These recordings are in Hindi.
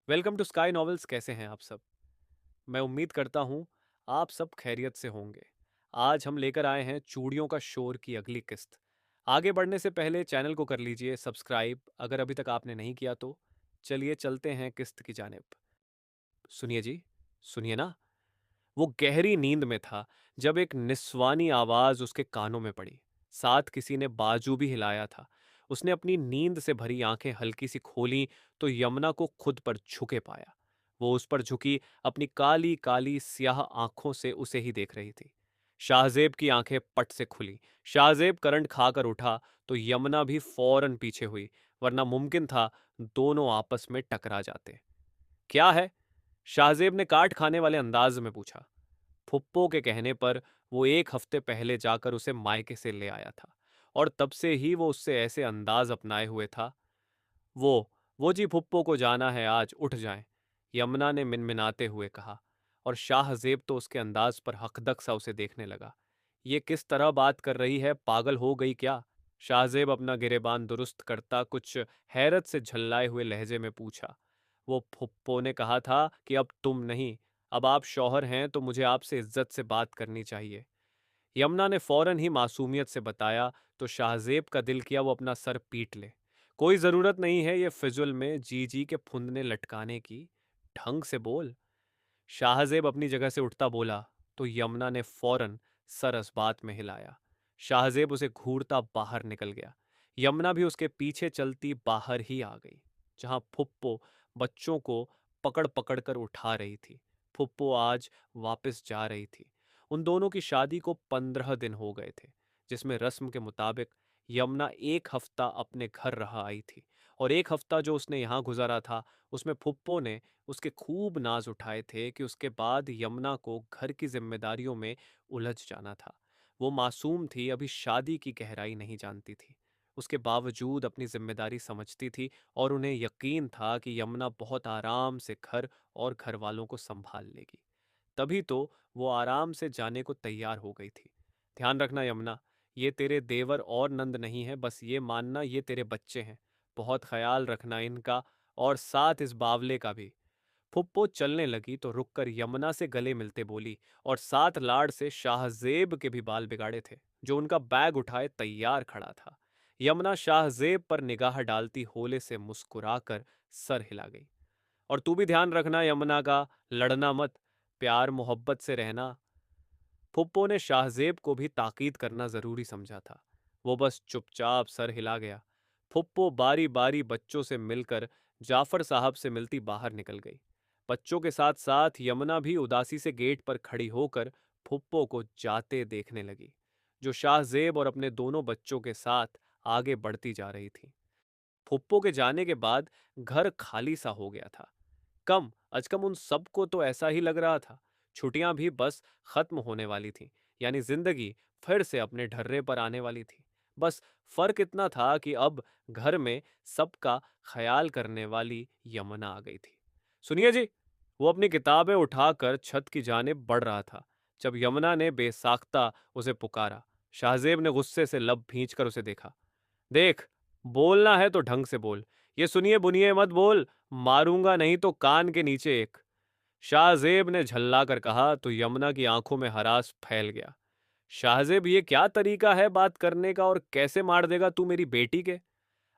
Welcome to sky novels. कैसे हैं आप सब? मैं उम्मीद करता हूँ आप सब खैरियत से होंगे। आज हम लेकर आए हैं चूड़ियों का शोर की अगली किस्त। आगे बढ़ने से पहले चैनल को कर लीजिए सब्सक्राइब अगर अभी तक आपने नहीं किया तो। चलिए चलते हैं किस्त की जानिब। सुनिए जी, सुनिए ना। वो गहरी नींद में था जब एक निस्वानी आवाज उसके कानों में पड़ी। साथ किसी ने बाजू भी हिलाया था। उसने अपनी नींद से भरी आंखें हल्की सी खोली तो यमुना को खुद पर झुके पाया। वो उस पर झुकी अपनी काली काली स्याह आंखों से उसे ही देख रही थी। शाहजेब की आंखें पट से खुली। शाहजेब करंट खाकर उठा तो यमुना भी फौरन पीछे हुई, वरना मुमकिन था दोनों आपस में टकरा जाते। क्या है? शाहजेब ने काट खाने वाले अंदाज में पूछा। फुप्पो के कहने पर वो एक हफ्ते पहले जाकर उसे मायके से ले आया था और तब से ही वो उससे ऐसे अंदाज अपनाए हुए था। वो वो जी फुप्पो को जाना है, आज उठ जाएं, यमुना ने मिनमिनाते हुए कहा। और शाहजेब तो उसके अंदाज पर हकदक सा उसे देखने लगा। ये किस तरह बात कर रही है, पागल हो गई क्या? शाहजेब अपना गिरेबान दुरुस्त करता कुछ हैरत से झल्लाए हुए लहजे में पूछा। वो फुप्पो ने कहा था कि अब तुम नहीं, अब आप शौहर हैं तो मुझे आपसे इज्जत से बात करनी चाहिए। यमुना ने फौरन ही मासूमियत से बताया तो शाहजेब का दिल किया वो अपना सर पीट ले। कोई जरूरत नहीं है ये फिजुल में जी जी के फुंदने लटकाने की। ढंग से बोल। शाहजेब अपनी जगह से उठता बोला तो यमुना ने फौरन सर इस बात में हिलाया। शाहजेब उसे घूरता बाहर निकल गया। यमुना भी उसके पीछे चलती बाहर ही आ गई, जहां फुप्पो बच्चों को पकड़ पकड़ कर उठा रही थी। फुप्पो आज वापस जा रही थी। उन दोनों की शादी को 15 दिन हो गए थे, जिसमें रस्म के मुताबिक यमुना एक हफ्ता अपने घर रहा आई थी। और एक हफ्ता जो उसने यहाँ गुजारा था उसमें फुप्पो ने उसके खूब नाज उठाए थे कि उसके बाद यमुना को घर की जिम्मेदारियों में उलझ जाना था। वो मासूम थी, अभी शादी की गहराई नहीं जानती थी। उसके बावजूद अपनी जिम्मेदारी समझती थी और उन्हें यकीन था कि यमुना बहुत आराम से घर और घर वालों को संभाल लेगी। तभी तो वो आराम से जाने को तैयार हो गई थी। ध्यान रखना यमुना, ये तेरे देवर और नंद नहीं है, बस ये मानना ये तेरे बच्चे हैं। बहुत ख्याल रखना इनका, और साथ इस बावले का भी। फुप्पो चलने लगी तो रुककर यमुना से गले मिलते बोली, और साथ लाड़ से शाहजेब के भी बाल बिगाड़े थे, जो उनका बैग उठाए तैयार खड़ा था। यमुना शाहजेब पर निगाह डालती होले से मुस्कुराकर सर हिला गई। और तू भी ध्यान रखना यमुना का, लड़ना मत, प्यार मोहब्बत से रहना। फुप्पो ने शाहजेब को भी ताकीद करना जरूरी समझा था। वो बस चुपचाप सर हिला गया। फुप्पो बारी बारी बच्चों से मिलकर जाफर साहब से मिलती बाहर निकल गई। बच्चों के साथ साथ यमुना भी उदासी से गेट पर खड़ी होकर फुप्पो को जाते देखने लगी, जो शाहजेब और अपने दोनों बच्चों के साथ आगे बढ़ती जा रही थी। फुप्पो के जाने के बाद घर खाली सा हो गया था। कम अजकम उन सबको तो ऐसा ही लग रहा था। छुट्टियां भी बस खत्म होने वाली थीं, यानी जिंदगी फिर से अपने ढर्रे पर आने वाली थी। बस फर्क इतना था कि अब घर में सबका ख्याल करने वाली यमुना आ गई थी। सुनिए जी। वो अपनी किताबें उठाकर छत की जानिब बढ़ रहा था जब यमुना ने बेसाख्ता उसे पुकारा। शाहजेब ने गुस्से से लब भींचकर उसे देखा। देख, बोलना है तो ढंग से बोल। ये सुनिए बुनिए मत बोल, मारूंगा नहीं तो कान के नीचे एक। शाहजेब ने झल्लाकर कहा तो यमुना की आंखों में हरास फैल गया। शाहजेब, ये क्या तरीका है बात करने का, और कैसे मार देगा तू मेरी बेटी के?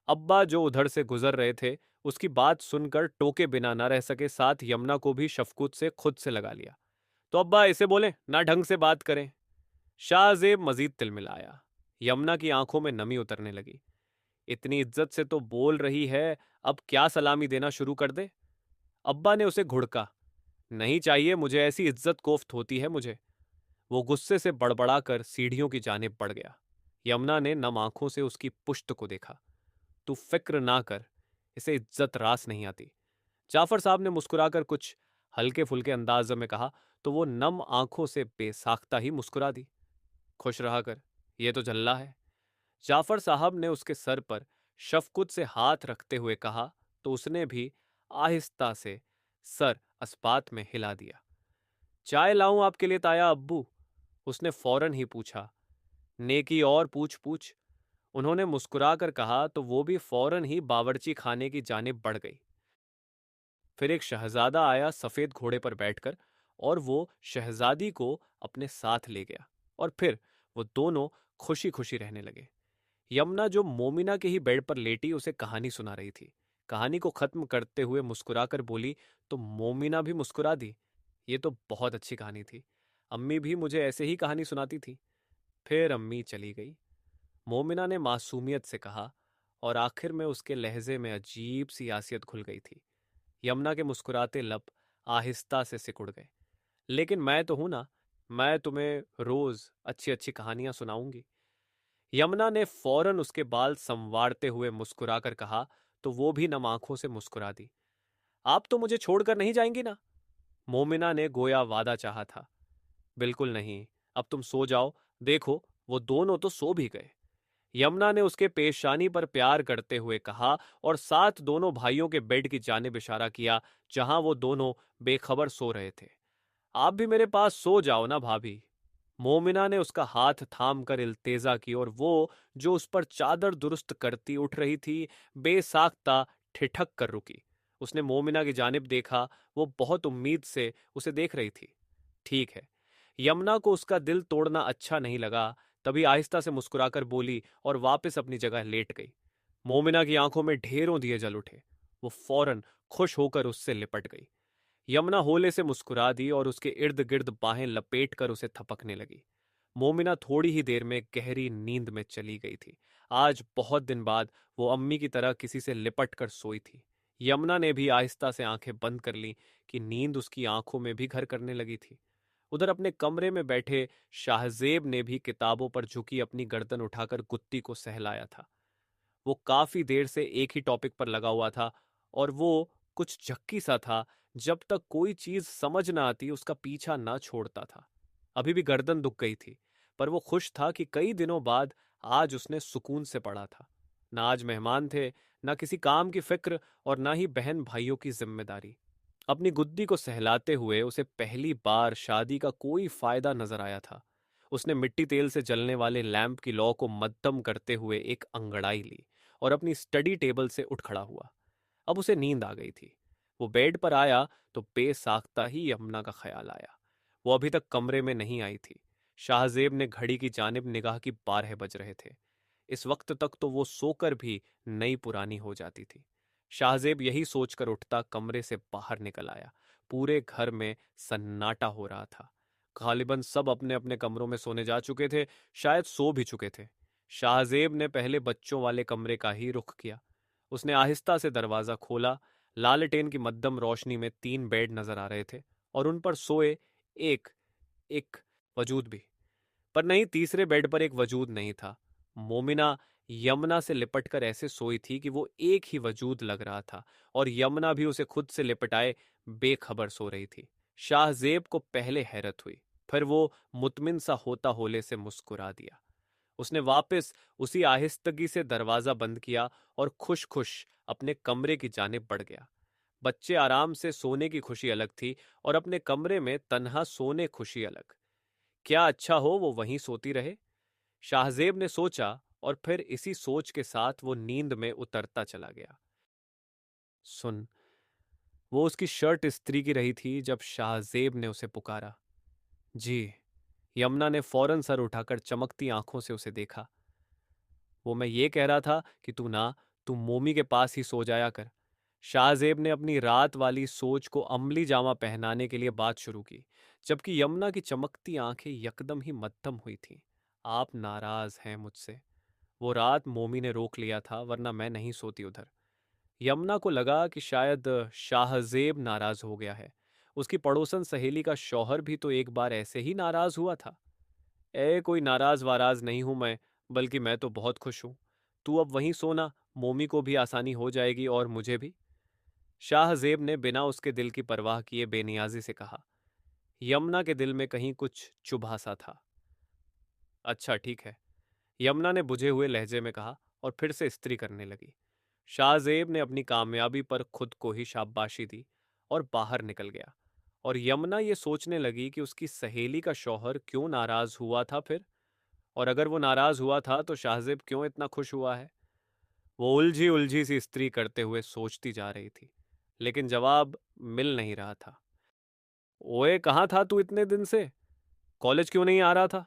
अब्बा जो उधर से गुजर रहे थे उसकी बात सुनकर टोके बिना न रह सके, साथ यमुना को भी शफकुत से खुद से लगा लिया। तो अब्बा ऐसे बोले ना, ढंग से बात करें। शाहजेब मजीद तिलमिलाया। यमुना की आंखों में नमी उतरने लगी। इतनी इज्जत से तो बोल रही है, अब क्या सलामी देना शुरू कर दे? अब्बा ने उसे घुड़का। नहीं चाहिए मुझे ऐसी इज्जत, कोफ्त होती है मुझे। वो गुस्से से बड़बड़ाकर सीढ़ियों की जानिब बढ़ गया। यमुना ने नम आंखों से उसकी पुश्त को देखा। तू फिक्र ना कर, इसे इज्जत रास नहीं आती। जाफर साहब ने मुस्कुराकर कुछ हल्के फुल्के अंदाज में कहा तो वो नम आंखों से बेसाख्ता ही मुस्कुरा दी। खुश रहा कर, ये तो जल्ला है। जाफर साहब ने उसके सर पर शफकुत से हाथ रखते हुए कहा तो उसने भी आहिस्ता से सर अस्पात में हिला दिया। चाय लाऊं आपके लिए ताया अब्बू? उसने फौरन ही पूछा। नेकी और पूछ पूछ, उन्होंने मुस्कुराकर कहा तो वो भी फौरन ही बावर्ची खाने की जानिब बढ़ गई। फिर एक शहजादा आया सफेद घोड़े पर बैठकर, और वो शहजादी को अपने साथ ले गया। और फिर वो दोनों खुशी खुशी रहने लगे। यमुना जो मोमिना के ही बेड पर लेटी उसे कहानी सुना रही थी, कहानी को खत्म करते हुए मुस्कुराकर बोली, तो मोमिना भी मुस्कुरा दी। ये तो बहुत अच्छी कहानी थी। अम्मी भी मुझे ऐसे ही कहानी सुनाती थी। फिर अम्मी चली गई। मोमिना ने मासूमियत से कहा, और आखिर में उसके लहजे में अजीब सी आसियत घुल गई थी। यमुना के मुस्कुराते लब आहिस्ता से सिकुड़ गए। लेकिन मैं तो हूं ना, मैं तुम्हें रोज अच्छी अच्छी कहानियां सुनाऊंगी। यमुना ने फौरन उसके बाल संवारते हुए मुस्कुराकर कहा, तो वो भी नम आंखों से मुस्कुरा दी। आप तो मुझे छोड़कर नहीं जाएंगी ना? मोमिना ने गोया वादा चाहा था। बिल्कुल नहीं। अब तुम सो जाओ। देखो, वो दोनों तो सो भी गए। यमुना ने उसके पेशानी पर प्यार करते हुए कहा, और साथ दोनों भाइयों के बेड की जानिब इशारा किया, जहां वो दोनों बेखबर सो रहे थे। आप भी मेरे पास सो जाओ ना भाभी। मोमिना ने उसका हाथ थाम कर इल्तेजा की, और वो जो उस पर चादर दुरुस्त करती उठ रही थी, बेसाख्ता ठिठक कर रुकी। उसने मोमिना की जानिब देखा। वो बहुत उम्मीद से उसे देख रही थी। ठीक है। यमुना को उसका दिल तोड़ना अच्छा नहीं लगा। तभी आहिस्ता से मुस्कुराकर बोली, और वापस अपनी जगह लेट गई। मोमिना की आंखों में ढेरों दिए जल उठे। वो फौरन खुश होकर उससे लिपट गई। यमुना होले से मुस्कुरा दी और उसके इर्द गिर्द बाहें लपेट कर उसे थपकने लगी। मोमिना थोड़ी ही देर में गहरी नींद में चली गई थी। आज बहुत दिन बाद वो अम्मी की तरह किसी से लिपट कर सोई थी। यमुना ने भी आहिस्ता से आंखें बंद कर ली कि नींद उसकी आंखों में भी घर करने लगी थी। उधर अपने कमरे में बैठे शाहजेब ने भी किताबों पर झुकी अपनी गर्दन उठाकर गुत्ती को सहलाया था। वो काफी देर से एक ही टॉपिक पर लगा हुआ था, और वो कुछ झक्की सा था। जब तक कोई चीज समझ ना आती उसका पीछा ना छोड़ता था। अभी भी गर्दन दुख गई थी, पर वो खुश था कि कई दिनों बाद आज उसने सुकून से पढ़ा था। ना आज मेहमान थे, ना किसी काम की फिक्र, और ना ही बहन भाइयों की जिम्मेदारी। अपनी गुद्दी को सहलाते हुए उसे पहली बार शादी का कोई फायदा नजर आया था। उसने मिट्टी तेल से जलने वाले लैंप की लौ को मद्दम करते हुए एक अंगड़ाई ली, और अपनी स्टडी टेबल से उठ खड़ा हुआ। अब उसे नींद आ गई थी। वो बेड पर आया तो बेसाख्ता ही यमुना का ख्याल आया। वो अभी तक कमरे में नहीं आई थी। शाहजेब ने घड़ी की जानिब निगाह की 12 बज रहे थे। इस वक्त तक तो वो सोकर भी नई पुरानी हो जाती थी। शाहजेब यही सोचकर उठता कमरे से बाहर निकल आया। पूरे घर में सन्नाटा हो रहा था। गालिबन सब अपने अपने कमरों में सोने जा चुके थे, शायद सो भी चुके थे। शाहजेब ने पहले बच्चों वाले कमरे का ही रुख किया। उसने आहिस्ता से दरवाजा खोला। लालटेन की मद्दम रोशनी में 3 बेड नजर आ रहे थे, और उन पर सोए एक एक वजूद भी। पर नहीं, तीसरे बेड पर एक वजूद नहीं था। मोमिना यमुना से लिपटकर ऐसे सोई थी कि वो एक ही वजूद लग रहा था, और यमुना भी उसे खुद से लिपटाए बेखबर सो रही थी। शाहजेब को पहले हैरत हुई, फिर वो मुतमिन सा होता होले से मुस्कुरा दिया। उसने वापस उसी आहिस्तगी से दरवाजा बंद किया, और खुश खुश अपने कमरे की जानिब बढ़ गया। बच्चे आराम से सोने की खुशी अलग थी, और अपने कमरे में तन्हा सोने खुशी अलग। क्या अच्छा हो वो वहीं सोती रहे। शाहजेब ने सोचा, और फिर इसी सोच के साथ वो नींद में उतरता चला गया। सुन। वो उसकी शर्ट इस्त्री की रही थी जब शाहजेब ने उसे पुकारा। जी। यमुना ने फौरन सर उठाकर चमकती आंखों से उसे देखा। वो मैं ये कह रहा था कि तू मोमी के पास ही सो जाया कर। शाहजेब ने अपनी रात वाली सोच को अमली जामा पहनाने के लिए बात शुरू की, जबकि यमुना की चमकती आंखें यकदम ही मद्धम हुई थीं। आप नाराज हैं मुझसे। वो रात मोमी ने रोक लिया था, वरना मैं नहीं सोती उधर। यमुना को लगा कि शायद शाहजेब नाराज हो गया है। उसकी पड़ोसन सहेली का शौहर भी तो एक बार ऐसे ही नाराज हुआ था। कोई नाराज वाराज नहीं हूं मैं, बल्कि मैं तो बहुत खुश हूं। तू अब वहीं सोना, मोमी को भी आसानी हो जाएगी और मुझे भी। शाहजेब ने बिना उसके दिल की परवाह किए बेनियाजी से कहा। यमुना के दिल में कहीं कुछ चुभा सा था। अच्छा ठीक है, यमुना ने बुझे हुए लहजे में कहा, और फिर से इस्त्री करने लगी। शाहजेब ने अपनी कामयाबी पर खुद को ही शाबाशी दी और बाहर निकल गया। और यमुना ये सोचने लगी कि उसकी सहेली का शौहर क्यों नाराज हुआ था फिर, और अगर वो नाराज हुआ था तो शाहजेब क्यों इतना खुश हुआ है। वो उलझी उलझी सी स्त्री करते हुए सोचती जा रही थी। लेकिन जवाब मिल नहीं रहा था। ओए, कहाँ था तू इतने दिन से? कॉलेज क्यों नहीं आ रहा था?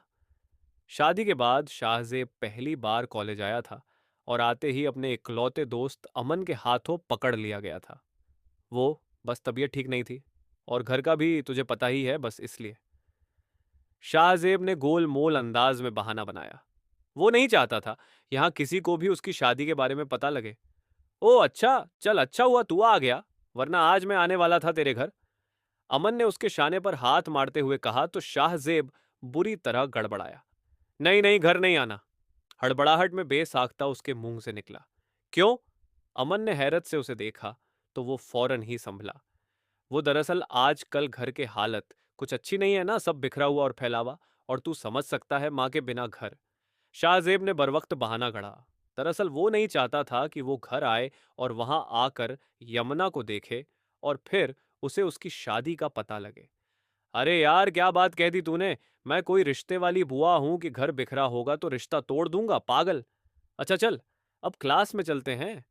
शादी के बाद शाहजेब पहली बार कॉलेज आया था और आते ही अपने इकलौते दोस्त अमन के हाथों पकड़ लिया गया था। वो बस तबीयत ठीक नहीं थी, और घर का भी तुझे पता ही है, बस इसलिए। शाहजेब ने गोल मोल अंदाज में बहाना बनाया। वो नहीं चाहता था यहां किसी को भी उसकी शादी के बारे में पता लगे। ओ अच्छा, चल अच्छा हुआ तू आ गया, वरना आज मैं आने वाला था तेरे घर। अमन ने उसके शाने पर हाथ मारते हुए कहा तो शाहजेब बुरी तरह गड़बड़ाया। नहीं नहीं, घर नहीं आना। हड़बड़ाहट में बेसाख्ता उसके मुंह से निकला। क्यों? अमन ने हैरत से उसे देखा तो वो फौरन ही संभला। वो दरअसल आजकल घर के हालत कुछ अच्छी नहीं है ना, सब बिखरा हुआ और फैलावा, और तू समझ सकता है माँ के बिना घर। शाहजेब ने बरवक्त बहाना गढ़ा। दरअसल वो नहीं चाहता था कि वो घर आए और वहां आकर यमुना को देखे और फिर उसे उसकी शादी का पता लगे। अरे यार, क्या बात कह दी तूने? मैं कोई रिश्ते वाली बुआ हूं कि घर बिखरा होगा तो रिश्ता तोड़ दूंगा, पागल। अच्छा चल, अब क्लास में चलते हैं।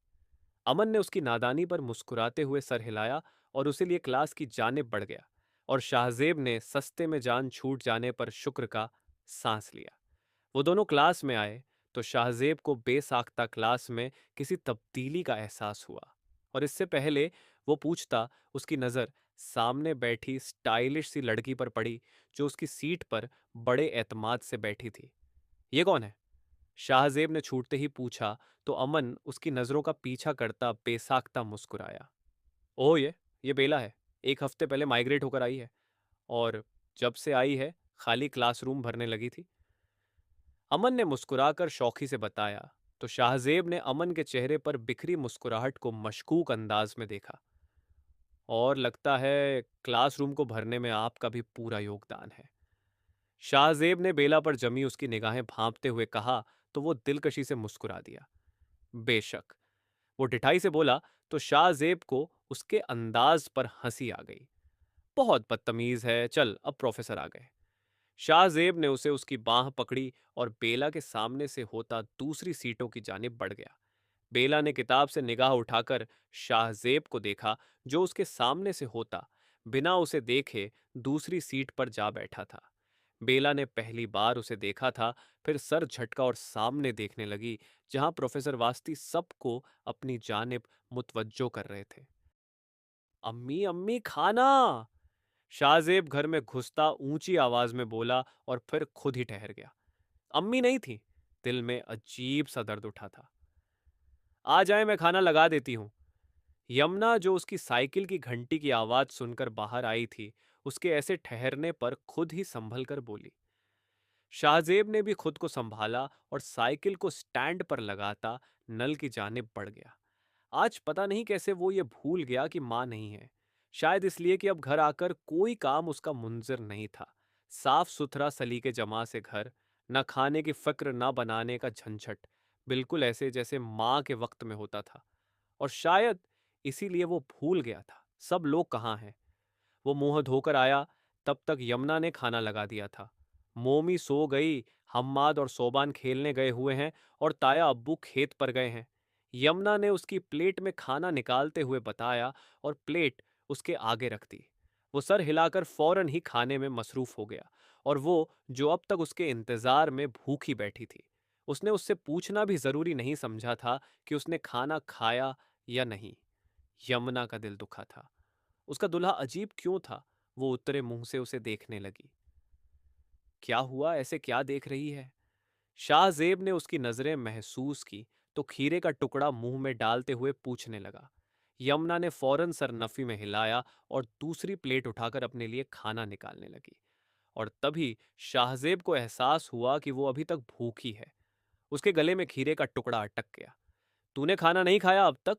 अमन ने उसकी नादानी पर मुस्कुराते हुए सर हिलाया और उसे लिए क्लास की जानिब बढ़ गया, और शाहजेब ने सस्ते में जान छूट जाने पर शुक्र का सांस लिया। वो दोनों क्लास में आए तो शाहजेब को बेसाख्ता क्लास में किसी तब्दीली का एहसास हुआ, और इससे पहले वो पूछता, उसकी नज़र सामने बैठी स्टाइलिश सी लड़की पर पड़ी जो उसकी सीट पर बड़े एतमाद से बैठी थी। ये कौन है? शाहजेब ने छूटते ही पूछा तो अमन उसकी नज़रों का पीछा करता बेसाख्ता मुस्कुराया। ओह, ये बेला है। एक हफ्ते पहले माइग्रेट होकर आई है, और जब से आई है खाली क्लासरूम भरने लगी थी। अमन ने मुस्कुराकर शौखी से बताया तो शाहजेब ने अमन के चेहरे पर बिखरी मुस्कुराहट को मशकूक अंदाज में देखा। और लगता है क्लासरूम को भरने में आपका भी पूरा योगदान है। शाहजेब ने बेला पर जमी उसकी निगाहें भांपते हुए कहा तो वो दिलकशी से मुस्कुरा दिया। बेशक, वो ढिठाई से बोला तो शाहजेब को उसके अंदाज पर हंसी आ गई। बहुत बदतमीज है, चल अब प्रोफेसर आ गए। शाहजेब ने उसे उसकी बाह पकड़ी और बेला के सामने से होता दूसरी सीटों की जानिब बढ़ गया। बेला ने किताब से निगाह उठाकर शाहजेब को देखा, जो उसके सामने से होता बिना उसे देखे दूसरी सीट पर जा बैठा था। बेला ने पहली बार उसे देखा था, फिर सर झटका और सामने देखने लगी, जहां प्रोफेसर वास्ती सबको अपनी जानिब मुतवज्जो कर रहे थे। अम्मी अम्मी, खाना! शाहजेब घर में घुसता ऊंची आवाज में बोला और फिर खुद ही ठहर गया। अम्मी नहीं थी। दिल में अजीब सा दर्द उठा था। आ जाए, मैं खाना लगा देती हूँ। यमुना, जो उसकी साइकिल की घंटी की आवाज सुनकर बाहर आई थी, उसके ऐसे ठहरने पर खुद ही संभल कर बोली। शाहजेब ने भी खुद को संभाला और साइकिल को स्टैंड पर लगाता नल की जानिब बढ़ गया। आज पता नहीं कैसे वो ये भूल गया कि माँ नहीं है। शायद इसलिए कि अब घर आकर कोई काम उसका मुंजिर नहीं था। साफ सुथरा सलीके जमा से घर, न खाने की फिक्र न बनाने का झंझट, बिल्कुल ऐसे जैसे माँ के वक्त में होता था। और शायद इसीलिए वो भूल गया था सब लोग कहाँ हैं। वो मुंह धोकर आया, तब तक यमुना ने खाना लगा दिया था। मोमी सो गई, हम्माद और सोबान खेलने गए हुए हैं, और ताया अब्बू खेत पर गए हैं। यमुना ने उसकी प्लेट में खाना निकालते हुए बताया और प्लेट उसके आगे रख दी। वो सर हिलाकर फौरन ही खाने में मसरूफ हो गया, और वो जो अब तक उसके इंतजार में भूखी बैठी थी, उसने उससे पूछना भी जरूरी नहीं समझा था कि उसने खाना खाया या नहीं। यमुना का दिल दुखा था। उसका दुल्हा अजीब क्यों था? वो उतरे मुंह से उसे देखने लगी। क्या हुआ, ऐसे क्या देख रही है? शाहजेब ने उसकी नजरें महसूस की तो खीरे का टुकड़ा मुंह में डालते हुए पूछने लगा। यमुना ने फौरन सर नफी में हिलाया और दूसरी प्लेट उठाकर अपने लिए खाना निकालने लगी। और तभी शाहजेब को एहसास हुआ कि वो अभी तक भूखी है। उसके गले में खीरे का टुकड़ा अटक गया। तूने खाना नहीं खाया अब तक?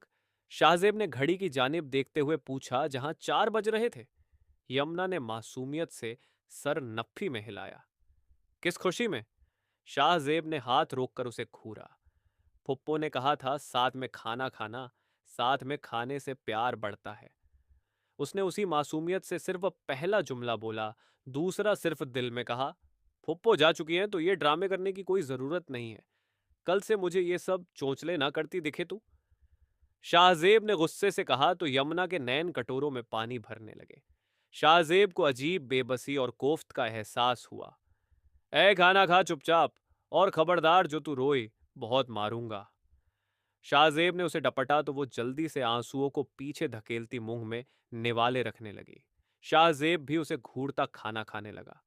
शाहजेब ने घड़ी की जानिब देखते हुए पूछा, जहां 4 बज रहे थे। यमुना ने मासूमियत से सर नफ्फी में हिलाया। किस खुशी में? शाहजेब ने हाथ रोककर उसे घूरा। फुप्पो ने कहा था साथ में खाना खाना, साथ में खाने से प्यार बढ़ता है। उसने उसी मासूमियत से सिर्फ पहला जुमला बोला, दूसरा सिर्फ दिल में कहा, फुप्पो जा चुकी हैं तो ये ड्रामे करने की कोई जरूरत नहीं है। कल से मुझे ये सब चोंचले ना करती दिखे तू। शाहजेब ने गुस्से से कहा तो यमुना के नैन कटोरों में पानी भरने लगे। शाहजेब को अजीब बेबसी और कोफ्त का एहसास हुआ। ऐ खाना खा चुपचाप, और खबरदार जो तू रोए, बहुत मारूंगा। शाहजेब ने उसे डपटा तो वो जल्दी से आंसुओं को पीछे धकेलती मुंह में निवाले रखने लगी। शाहजेब भी उसे घूरता खाना खाने लगा।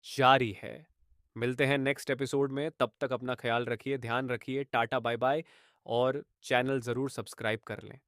जारी है। मिलते हैं नेक्स्ट एपिसोड में, तब तक अपना ख्याल रखिए, ध्यान रखिए, टाटा बाय बाय, और चैनल ज़रूर सब्सक्राइब कर लें।